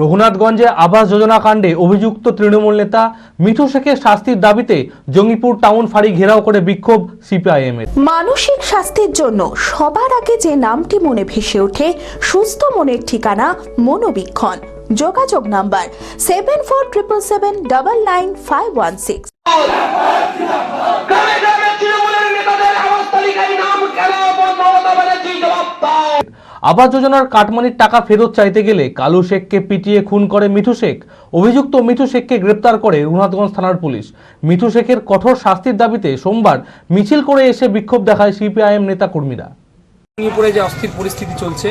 রঘুনাথগঞ্জে আবাস যোজনা কাণ্ডে অভিযুক্ত তৃণমূল নেতা মিঠু শেখের শাস্তির দাবিতে জঙ্গিপুর টাউন ফাঁড়ি ঘেরাও করে বিক্ষোভ সিপিআইএম-এর। মানসিক স্বাস্থ্যের জন্য সবার আগে যে নামটি মনে ভেসে ওঠে, সুস্থ মনের ঠিকানা মনোবীক্ষণ। যোগাযোগ নাম্বার 7477799516। আবাস যোজনার কাটমানির টাকা ফেরত চাইতে গেলে কালু শেখকে পিটিয়ে খুন করে মিঠু শেখ। অভিযুক্ত মিঠু শেখকে গ্রেপ্তার করে রঘুনাথগঞ্জ থানার পুলিশ। মিঠু শেখের কঠোর শাস্তির দাবিতে সোমবার মিছিল করে এসে বিক্ষোভ দেখায় সিপিআইএম নেতা কর্মীরা। মিচিপুরে যে অস্থির পরিস্থিতি চলছে,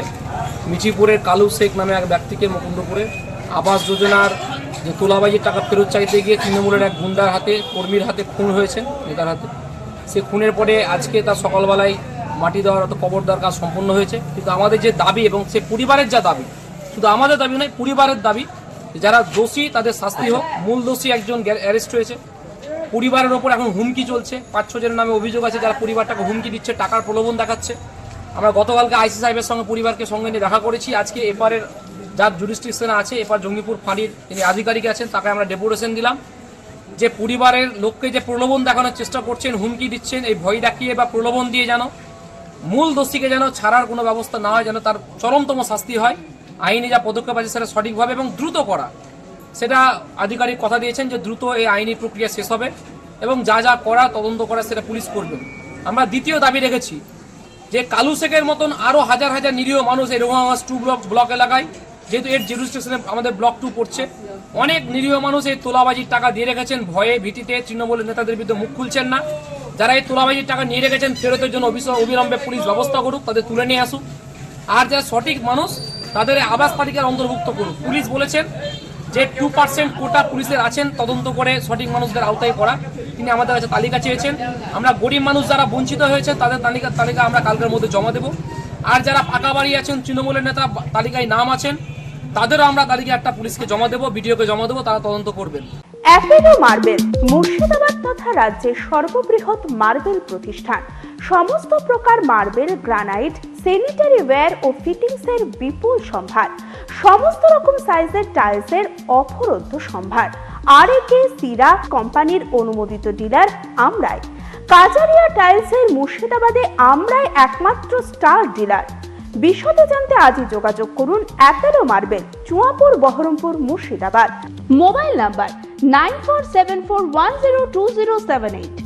মিচিপুরের কালু শেখ নামে এক ব্যক্তিকে মুকুন্দপুরে আবাস যোজনার যে তোলাবাজির টাকা ফেরত চাইতে গিয়ে তৃণমূলের এক গুন্ডার হাতে, কর্মীর হাতে খুন হয়েছে, নেতার হাতে। সে খুনের পরে আজকে তার সকালবেলায় মাটি দেওয়ার কবর দেওয়ার কাজ সম্পন্ন হয়েছে। কিন্তু আমাদের যে দাবি এবং সে পরিবারের যা দাবি, শুধু আমাদের দাবি নয়, পরিবারের দাবি, যারা দোষী তাদের শাস্তি হোক। মূল দোষী একজন অ্যারেস্ট হয়েছে। পরিবারের ওপর এখন হুমকি চলছে, 5-6 জনের নামে অভিযোগ আছে যারা পরিবারটাকে হুমকি দিচ্ছে, টাকার প্রলোভন দেখাচ্ছে। আমরা গতকালকে আইসি সাহেবের সঙ্গে পরিবারকে সঙ্গে নিয়ে দেখা করেছি। আজকে এপারের যার জুরিসডিকশনে আছে, এপার জঙ্গিপুর ফাঁড়ির যিনি আধিকারিক আছেন, তাকে আমরা ডেপুটেশন দিলাম যে পরিবারের লোককে যে প্রলোভন দেখানোর চেষ্টা করছেন, হুমকি দিচ্ছেন, এই ভয় দেখিয়ে বা প্রলোভন দিয়ে যেন মূল দোষীকে যেন ছাড়ার কোনো ব্যবস্থা না হয়, যেন তার চরমতম শাস্তি হয়। আইনি যা পদক্ষেপ আছে সেটা সঠিকভাবে এবং দ্রুত করা, সেটা আধিকারিক কথা দিয়েছেন যে দ্রুত এই আইনি প্রক্রিয়া শেষ হবে এবং যা যা করা তদন্ত করা সেটা পুলিশ করবে। আমরা দ্বিতীয় দাবি রেখেছি যে কালু শেখের মতন আরও হাজার হাজার নিরীহ মানুষ এই রঘুনাথগঞ্জ 2 ব্লক এলাকায়, যেহেতু এর জুরিসডিকশনে আমাদের ব্লক 2 পড়ছে, অনেক নিরীহ মানুষ এই তোলাবাজির টাকা দিয়ে রেখেছেন। ভয়ে ভীতিতে তৃণমূলের নেতাদের বিরুদ্ধে মুখ খুলছেন না। যারা এই তোলাবাজির টাকা নিয়ে রেখেছেন ফেরতের জন্য অবিলম্বে পুলিশ ব্যবস্থা করুক, তাদের তুলে নিয়ে আসুক। আর যারা সঠিক মানুষ তাদের আবাস তালিকার অন্তর্ভুক্ত করুক। পুলিশ বলেছেন যে 2% কোটা পুলিশের আছেন তদন্ত করে সঠিক মানুষদের আওতায় করা। তিনি আমাদের কাছে তালিকা চেয়েছেন। আমরা গরিব মানুষ যারা বঞ্চিত হয়েছে তাদের তালিকা আমরা কালকের মধ্যে জমা দেব। আর যারা ফাঁকা বাড়ি আছেন, তৃণমূলের নেতা তালিকায় নাম আছেন, তাদেরও আমরা তালিকা একটা পুলিশকে জমা দেবো, বিডিওকে জমা দেবো, তারা তদন্ত করবেন। অ্যাপেলো মার্বেল মুর্শিদাবাদ তথা রাজ্যের সর্ববৃহৎ মার্বেল প্রতিষ্ঠান। সমস্ত প্রকার মার্বেল, গ্রানাইট, স্যানিটারি ওয়্যার ও ফিটিংসের বিপুল সম্ভার। সমস্ত রকম সাইজের টাইলসের অফুরন্ত সম্ভার। আর.এ.কে সিরা কোম্পানির অনুমোদিত ডিলার আমরাই। কাজারিয়া টাইলসের মুর্শিদাবাদে আমরাই একমাত্র স্টার ডিলার। বিশদে জানতে আজই যোগাযোগ করুন Apollo marble, Chuapur, Baharampur, Murshidabad. Mobile number 9474102078।